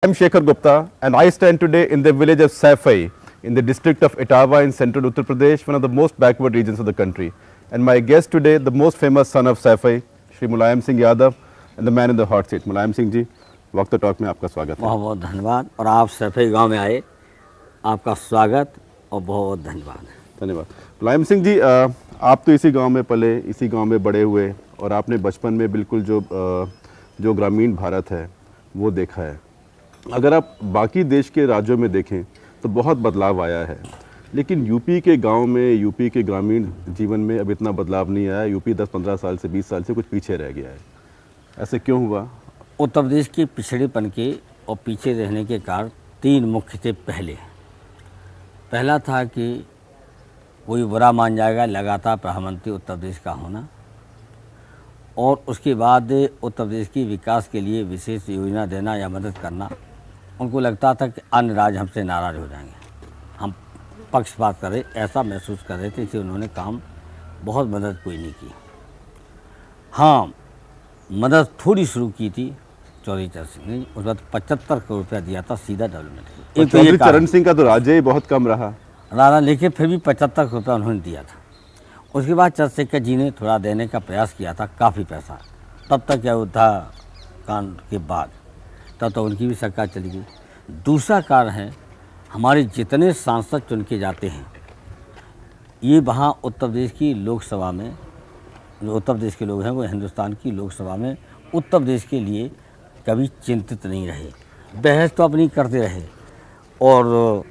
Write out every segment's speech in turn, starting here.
I'm Shekhar Gupta and I stand today in the village of Saifai in the district of Etawah in central Uttar Pradesh, one of the most backward regions of the country. And my guest today, the most famous son of Saifai, Shri Mulayam Singh Yadav, and the man in the hot seat. Mulayam Singh ji, वक्त talk में आपका स्वागत है। बहुत बहुत धन्यवाद और आप सैफई गांव में आए, आपका स्वागत और बहुत धन्यवाद। धन्यवाद। मुलायम सिंह जी, आप तो इसी गांव में पले, इसी गांव में बड़े हुए और आपने बचपन में बिल्कुल जो ग्रामीण भारत है वो देखा है। अगर आप बाकी देश के राज्यों में देखें तो बहुत बदलाव आया है, लेकिन यूपी के गांव में, यूपी के ग्रामीण जीवन में अब इतना बदलाव नहीं आया। यूपी 10-15 साल से 20 साल से कुछ पीछे रह गया है। ऐसे क्यों हुआ? उत्तर प्रदेश के पिछड़ेपन के और पीछे रहने के कारण तीन मुख्य थे। पहला था कि कोई बुरा मान जाएगा लगातार प्रधानमंत्री उत्तर प्रदेश का होना, और उसके बाद उत्तर प्रदेश की विकास के लिए विशेष योजना देना या मदद करना। उनको लगता था कि अन्य राज्य हमसे नाराज़ हो जाएंगे, हम पक्षपात कर रहे, ऐसा महसूस कर रहे थे, इसलिए उन्होंने काम बहुत मदद कोई नहीं की। हाँ, मदद थोड़ी शुरू की थी चौधरी चरण सिंह ने, उस वक्त 75 करोड़ रुपया दिया था सीधा डेवलपमेंट। एक चौधरी चरण सिंह का तो राज्य ही बहुत कम रहा, लेकिन फिर भी 75 करोड़ रुपया उन्होंने दिया था। उसके बाद चंद्रशेखर जी ने थोड़ा देने का प्रयास किया था, काफ़ी पैसा। तब तक अयोध्या कांड के बाद तब तो उनकी भी सरकार चली गई। दूसरा कारण है, हमारे जितने सांसद चुन के जाते हैं ये वहाँ उत्तर प्रदेश की लोकसभा में, जो उत्तर प्रदेश के लोग हैं वो हिंदुस्तान की लोकसभा में उत्तर प्रदेश के लिए कभी चिंतित नहीं रहे। बहस तो अपनी करते रहे, और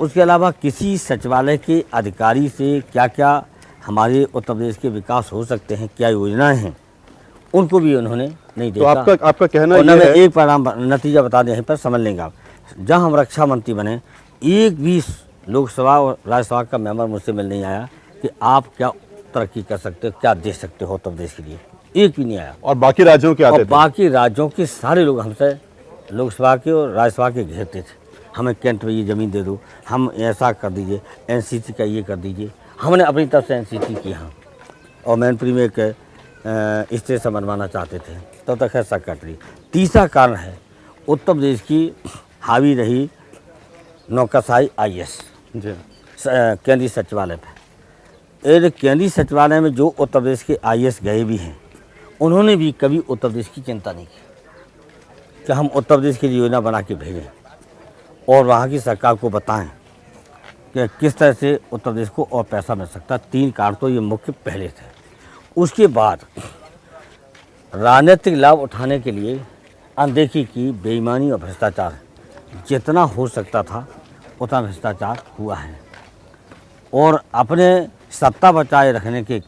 उसके अलावा किसी सचिवालय के अधिकारी से क्या क्या हमारे उत्तर प्रदेश के विकास हो सकते हैं, क्या योजनाएं हैं, उनको भी उन्होंने नहीं देखा। तो आपका कहना ये है, एक परिणाम नतीजा बता दें, यहीं पर समझ लेंगे आप। जब हम रक्षा मंत्री बने, एक भी लोकसभा और राज्यसभा का मेंबर मुझसे मिल नहीं आया कि आप क्या तरक्की कर सकते हो, क्या दे सकते हो उत्तर प्रदेश के लिए, एक भी नहीं आया। और बाकी राज्यों के आते थे? बाकी राज्यों के सारे लोग हमसे लोकसभा के और राज्यसभा के घेरते थे। हमें कैंट में ये ज़मीन दे दो, हम ऐसा कर दीजिए, एनसीसी का ये कर दीजिए। हमने अपनी तरफ से एनसीसी की, हाँ, और मैनपुरी में एक स्टेशन बनवाना चाहते थे, तब तक है सेक्रेटरी। तीसरा कारण है, उत्तर प्रदेश की हावी रही नौकरशाही IAS केंद्रीय सचिवालय पर। केंद्रीय सचिवालय में जो उत्तर प्रदेश के IAS गए भी हैं, उन्होंने भी कभी उत्तर प्रदेश की चिंता नहीं की कि हम उत्तर प्रदेश की योजना बना के भेजें और वहाँ की सरकार को बताएं कि किस तरह से उत्तर प्रदेश को और पैसा मिल सकता है। तीन कारण तो ये मुख्य पहले थे। उसके बाद राजनीतिक लाभ उठाने के लिए अनदेखी की, बेईमानी और भ्रष्टाचार जितना हो सकता था उतना भ्रष्टाचार हुआ है, और अपने सत्ता बचाए रखने के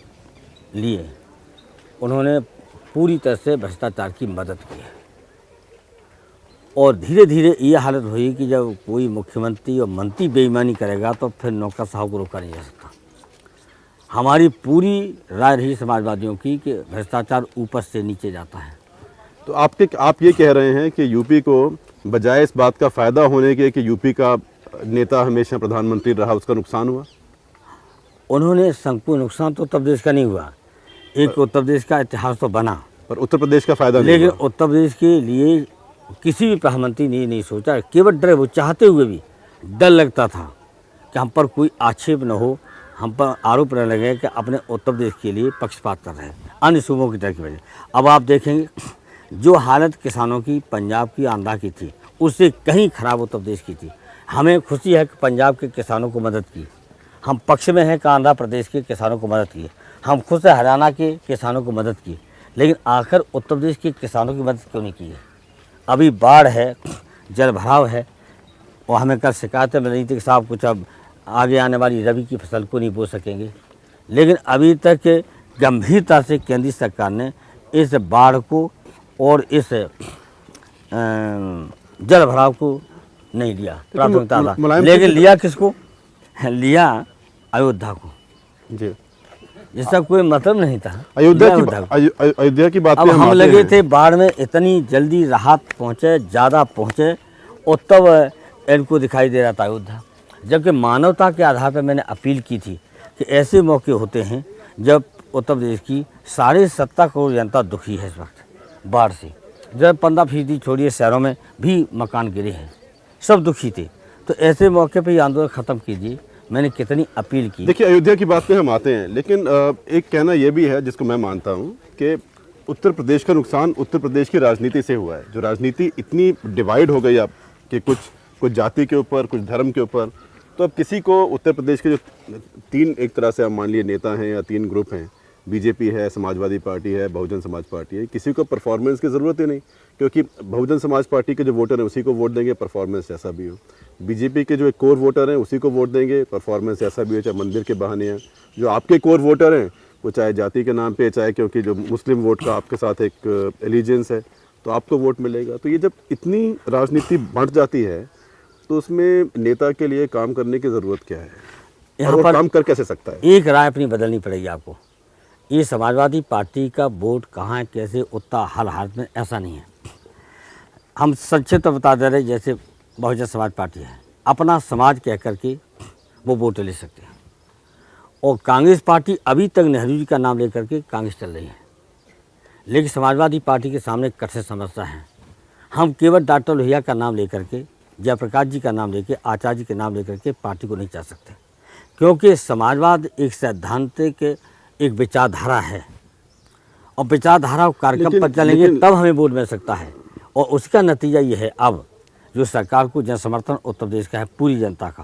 लिए उन्होंने पूरी तरह से भ्रष्टाचार की मदद की है। और धीरे धीरे ये हालत हुई कि जब कोई मुख्यमंत्री और मंत्री बेईमानी करेगा तो फिर नौकरशाहों को रोका नहीं जा सकता। हमारी पूरी राय रही समाजवादियों की कि भ्रष्टाचार ऊपर से नीचे जाता है। तो आप ये कह रहे हैं कि यूपी को बजाय इस बात का फ़ायदा होने के कि यूपी का नेता हमेशा प्रधानमंत्री रहा, उसका नुकसान हुआ? उन्होंने संपूर्ण नुकसान तो उत्तर प्रदेश का नहीं हुआ, एक उत्तर प्रदेश का इतिहास तो बना, पर उत्तर प्रदेश का फ़ायदा नहीं लेकिन हुआ। उत्तर प्रदेश के लिए किसी भी प्रधानमंत्री ने नहीं सोचा, केवल डर, वो चाहते हुए भी डर लगता था कि हम पर कोई आक्षेप न हो, हम पर आरोप न लगे कि अपने उत्तर प्रदेश के लिए पक्षपात कर रहे हैं अन्य सूबों की तरह की वजह। अब आप देखेंगे जो हालत किसानों की पंजाब की, आंध्रा की थी, उससे कहीं खराब उत्तर प्रदेश की थी। हमें खुशी है कि पंजाब के किसानों को मदद की, हम पक्ष में हैं कि आंध्र प्रदेश के किसानों को मदद की, हम खुद से हरियाणा के किसानों को मदद की, लेकिन आखिर उत्तर प्रदेश के किसानों की मदद क्यों नहीं की है? अभी बाढ़ है, जल भराव है, और हमें कल शिकायतें मिल रही थी कि साहब कुछ अब आगे आने वाली रबी की फसल को नहीं बो सकेंगे, लेकिन अभी तक गंभीरता से केंद्रीय सरकार ने इस बाढ़ को और इस जल भराव को नहीं लिया प्राथमिकता, लेकिन लिया किसको? लिया अयोध्या को, जी, जिसका कोई मतलब नहीं था। अयोध्या की बात अब हम लगे थे बाढ़ में इतनी जल्दी राहत पहुँचे, ज़्यादा पहुँचे, और तब इनको दिखाई दे रहा था अयोध्या। जबकि मानवता के आधार पर मैंने अपील की थी कि ऐसे मौके होते हैं जब उत्तर प्रदेश की 17.5 करोड़ जनता दुखी है इस वक्त बाढ़ से, जब 15% छोड़िए शहरों में भी मकान गिरे हैं, सब दुखी थे। तो ऐसे मौके पे ये आंदोलन ख़त्म कीजिए। मैंने कितनी अपील की। देखिए, अयोध्या की बात पे हम आते हैं, लेकिन एक कहना ये भी है जिसको मैं मानता हूँ कि उत्तर प्रदेश का नुकसान उत्तर प्रदेश की राजनीति से हुआ है। जो राजनीति इतनी डिवाइड हो गई अब कि कुछ जाति के ऊपर, कुछ धर्म के ऊपर, तो अब किसी को उत्तर प्रदेश के जो 3 एक तरह से आप मान लिए नेता हैं या 3 ग्रुप हैं, बीजेपी है, समाजवादी पार्टी है, बहुजन समाज पार्टी है, किसी को परफॉर्मेंस की ज़रूरत ही नहीं, क्योंकि बहुजन समाज पार्टी के जो वोटर हैं उसी को वोट देंगे, परफॉर्मेंस जैसा भी हो। बीजेपी के जो एक कोर वोटर हैं उसी को वोट देंगे, परफॉर्मेंस जैसा भी हो, चाहे मंदिर के बहाने हैं। जो आपके कोर वोटर हैं वो चाहे जाति के नाम पे, चाहे क्योंकि जो मुस्लिम वोट का आपके साथ एक एलिजेंस है, तो आपको वोट मिलेगा। तो ये जब इतनी राजनीति बढ़ जाती है तो उसमें नेता के लिए काम करने की ज़रूरत क्या है, यहाँ और वो पर काम कर कैसे सकता है? एक राय अपनी बदलनी पड़ेगी आपको। ये समाजवादी पार्टी का वोट कहाँ कैसे उतना हर हालत में ऐसा नहीं है। हम संक्षिप्त बता दे रहे, जैसे बहुजन समाज पार्टी है, अपना समाज कह करके वो वोट ले सकते हैं। और कांग्रेस पार्टी अभी तक नेहरू जी का नाम लेकर के कांग्रेस चल रही है, लेकिन समाजवादी पार्टी के सामने कठिन समस्या है। हम केवल डॉक्टर लोहिया का नाम लेकर के, जयप्रकाश जी का नाम लेके, आचार्य जी के नाम लेकर के पार्टी को नहीं चला सकते, क्योंकि समाजवाद एक सैद्धांतिक एक विचारधारा है, और विचारधारा और कार्यक्रम पर चलेंगे तब हमें वोट मिल सकता है। और उसका नतीजा ये है अब जो सरकार को जनसमर्थन उत्तर प्रदेश का है, पूरी जनता का।